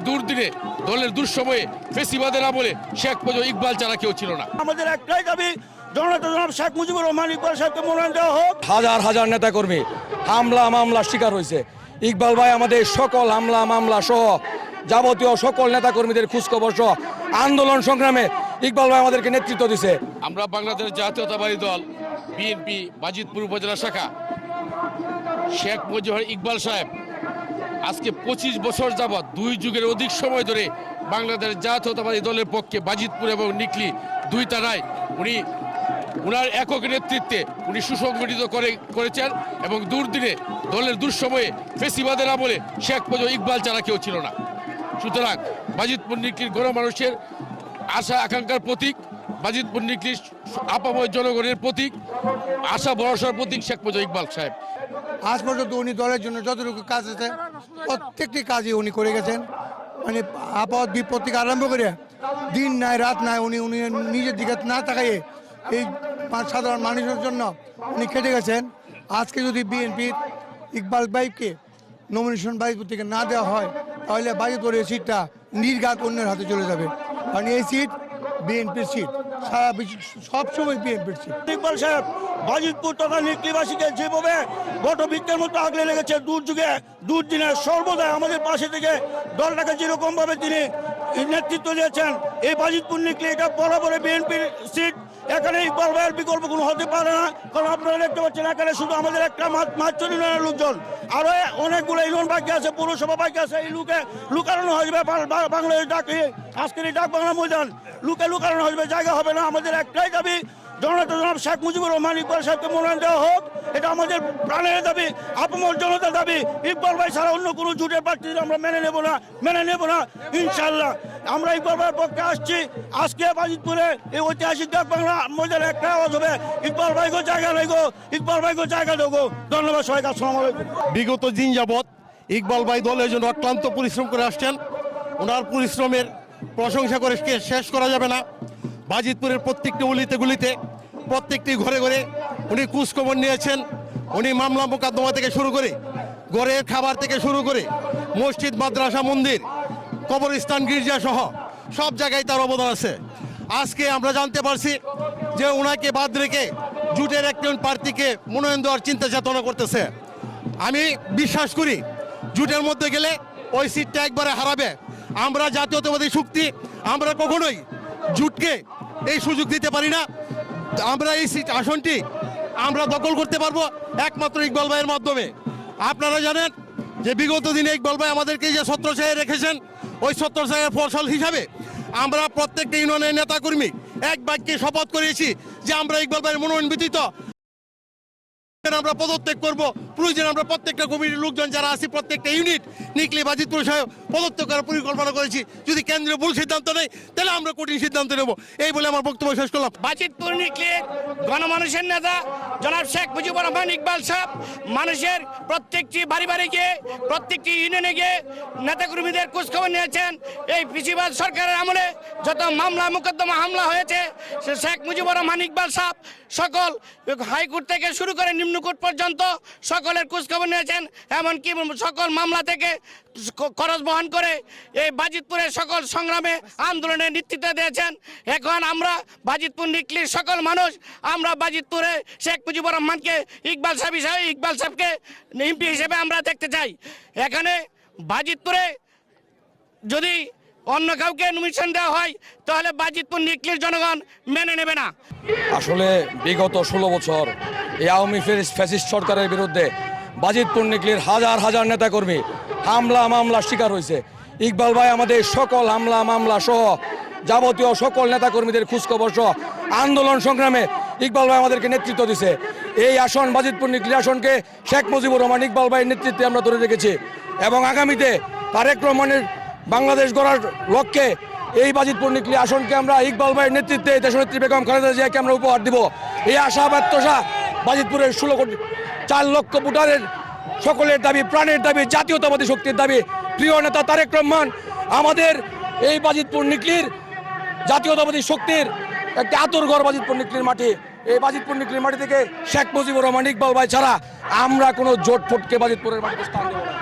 দুর্দিনে দলের দুঃসময়ে ফেসিবাদের আমলে শেখ মুজিব ইকবাল ছাড়া কেউ ছিল না। আমাদের একটাই দাবি, জনাব শেখ মুজিবুর রহমান ইকবাল সাহেবকে মনোনয়ন দেওয়া হোক। হাজার হাজার নেতাকর্মী হামলা মামলা শিকার হয়েছে। ইকবাল ভাই আমাদের সকল হামলা মামলা সহ যাবতীয় সকল নেতাকর্মীদের খোঁজখবর সহ আন্দোলন সংগ্রামে ইকবাল ভাই আমাদেরকে নেতৃত্ব দিছে। আমরা বাংলাদেশ জাতীয়তাবাদী দল বিএনপি বাজিতপুর উপজেলা শাখা শেখ মুজিবুর ইকবাল সাহেব আজকে 25 বছর যাবৎ 2 যুগের অধিক সময় ধরে বাংলাদেশ জাতীয়তাবাদী দলের পক্ষে বাজিতপুর এবং নিকলি দুই থানায় উনার একক নেতৃত্বে উনি সুসংগঠিত করেছেন এবং দুর্দিনে দলের দুঃসময়ে ফেসিবাদের আমলে শেখ মুজিব ইকবাল ছাড়া কেউ ছিল না। সুতরাং বাজিতপুর নিকলির গণমানুষের আশা আকাঙ্ক্ষার প্রতীক, বাজিতপুর নিকলির আপাময় জনগণের প্রতীক, আশা ভরসার প্রতীক শেখ মুজিব ইকবাল সাহেব। আজ পর্যন্ত উনি দলের জন্য যতটুকু কাজ আছে প্রত্যেকটি কাজই উনি করে গেছেন। মানে আপদ বিপদ থেকে আরম্ভ করে দিন নাই রাত নাই উনি নিজের দিকে না তাকাইয়ে এই সাধারণ মানুষের জন্য উনি খেটে গেছেন। আজকে যদি বিএনপির ইকবাল ভাইকে নমিনেশন বাজিতপুর থেকে না দেওয়া হয় তাহলে বাজিতপুরের সিটটা নির্ঘাত অন্যের হাতে চলে যাবে। কারণ এই সিট বিএনপির সিট, সারা বিশ্ব সবসময় বিএনপির সিট। ইকবাল সাহেব বাজিতপুর তথা নিকলিবাসীকে যেভাবে বটবৃক্ষের মতো আগলে লেগেছে দুর্যোগে দুর্দিনে সর্বদাই আমাদের পাশে থেকে দলটাকে যেরকম ভাবে তিনি নেতৃত্ব দিয়েছেন, এই বাজিতপুর নিকলি এটা বরাবরে বিএনপির সিট। এখানে ইকবাল ভাইয়ের বিকল্প কোনো হতে পারে না। কারণ আপনারা দেখতে পাচ্ছেন এখানে শুধু আমাদের একটা মাত্র ইউনিয়নের লোকজন, আরো অনেকগুলো ইউনিয়ন বাকি আছে, পৌরসভা বাকি আছে। এই লুকানো হয়ে যাবে বাংলাদেশ ডাক, আজকের এই ডাক বাংলা ময়দান লুকানো হয়ে যাবে, জায়গা হবে না। আমাদের একটাই দাবি, জনাব শেখ মুজিবুর রহমান ইকবাল সাহেবকে মনোনয়ন দেওয়া হোক। এটা আমাদের প্রাণের দাবি, আপামর জনতার দাবি। ইকবাল ভাই ছাড়া অন্য কোনো জোটের প্রার্থী আমরা মেনে নেব না ইনশাল্লাহ। আমরা ইকবাল ভাইয়ের পক্ষে আসছি। আজকে বাজিতপুরে এই ঐতিহাসিক ডাক বাংলা ময়দানে একটা আওয়াজ হবে, ইকবাল ভাইকে জায়গা নেগো, ইকবাল ভাইকে জায়গা দেবো। ধন্যবাদ সবাইকে, আসসালামু আলাইকুম। বিগত দিন যাবৎ ইকবাল ভাই দলের জন্য অক্লান্ত পরিশ্রম করে আসছেন। ওনার পরিশ্রমের প্রশংসা করে শেষ করা যাবে না। বাজিতপুরের প্রত্যেকটি অলিতে গুলিতে, প্রত্যেকটি ঘরে ঘরে উনি খোঁজখবর নিয়েছেন। উনি মামলা মোকদ্দমা থেকে শুরু করে ঘরের খাবার থেকে শুরু করে মসজিদ মাদ্রাসা মন্দির কবরস্থান গির্জা সহ সব জায়গায় তার অবদান আছে। আজকে আমরা জানতে পারছি যে ওনাকে বাদ রেখে জোটের একজন প্রার্থীকে মনোনয়ন দেওয়ার চিন্তা চেতনা করতেছে। আমি বিশ্বাস করি জোটের মধ্যে গেলে ওই সিটটা একবারে হারাবে। আমরা জাতীয়তাবাদী শক্তি, আমরা কখনোই জোটকে এই সুযোগ দিতে পারি না। আমরা এই সিট আসনটি আমরা দখল করতে পারবো একমাত্র ইকবাল ভাইয়ের মাধ্যমে। আপনারা জানেন যে বিগত দিনে ইকবাল ভাই আমাদেরকে যে ছত্রছায়ায় রেখেছেন, ওই ছত্রছায়ার ফসল হিসাবে আমরা প্রত্যেকটা ইউনিয়নের নেতাকর্মী এক বাক্যে শপথ করেছি যে আমরা ইকবাল ভাইয়ের মনোনয়ন ব্যতীত আমরা পদত্যাগ করবো। প্রয়োজন আমরা প্রত্যেকটা কমিটির লোকজন যারা আছি প্রত্যেকটা ইউনিট নিকলি বাজিতপুর সহ পদত্যাগ করার পরিকল্পনা করেছি। যদি কেন্দ্রীয় ভুল সিদ্ধান্ত নেই তাহলে আমরা কঠিন সিদ্ধান্ত নেব। এই বলে আমার বক্তব্য শেষ করলাম। বাজিতপুর নিকলির গণমানুষের নেতা জনাব শেখ মুজিবুর রহমান ইকবাল সাহেব মানুষের প্রত্যেকটি বাড়ি গিয়ে প্রত্যেকটি ইউনিয়নে গিয়ে নেতাকর্মীদের খোঁজখবর নিয়েছেন। এই ফেসিবাদ সরকারের আমলে যত মামলা মোকদ্দমা হামলা হয়েছে, শেখ মুজিবুর রহমান ইকবাল সাহেব সকল হাইকোর্ট থেকে শুরু করে নিম্নকোর্ট পর্যন্ত সকলের খোঁজখবর নিয়েছেন। এমনকি সকল মামলা থেকে খরচ বহন করে এই বাজিতপুরের সকল সংগ্রামে আন্দোলনে নেতৃত্ব দিয়েছেন। এখন আমরা বাজিতপুর নিকলির সকল মানুষ আমরা বাজিতপুরে শেখ মুজিবুর রহমানকে ইকবাল সাহেবকে এমপি হিসেবে আমরা দেখতে চাই। এখানে বাজিতপুরে যদি অন্য কাউকে নমিনেশন দেওয়া হয় তাহলে বাজিতপুর নিকলির জনগণ মেনে নেবে না। আসলে বিগত 16 বছর এই আওয়ামী ফ্যাসিস্ট সরকারের বিরুদ্ধে বাজিতপুর নিকলির হাজার হাজার নেতাকর্মী হামলা মামলা শিকার হয়েছে। ইকবাল ভাই আমাদের সকল হামলা মামলা সহ যাবতীয় সকল নেতাকর্মীদের খোঁজখবর সহ আন্দোলন সংগ্রামে ইকবাল ভাই আমাদেরকে নেতৃত্ব দিছে। এই আসন বাজিতপুর নিকলি আসনকে শেখ মুজিবুর রহমান ইকবাল ভাইয়ের নেতৃত্বে আমরা ধরে রেখেছি এবং আগামীতে তারেক রহমানের বাংলাদেশ গড়ার লক্ষ্যে এই বাজিতপুর নিকলি আসনকে আমরা ইকবাল ভাইয়ের নেতৃত্বে দেশনেত্রী বেগম খালেদা জিয়াকে আমরা উপহার দিব। এই আশা ব্যর্থসা বাজিতপুরের 4 লক্ষ ভোটারের সকলের দাবি, প্রাণের দাবি, জাতীয়তাবাদী শক্তির দাবি। প্রিয় নেতা তারেক রহমান আমাদের এই বাজিতপুর নিকলির জাতীয়তাবাদী শক্তির একটা আতুরঘর বাজিতপুর নিকলির মাটি। এই বাজিতপুর নিকলির মাটি থেকে শেখ মুজিবুর রহমান ইকবাল ভাই ছাড়া আমরা কোনো জোট ফোটকে বাজিতপুরের মাটিতে স্থান দেব না।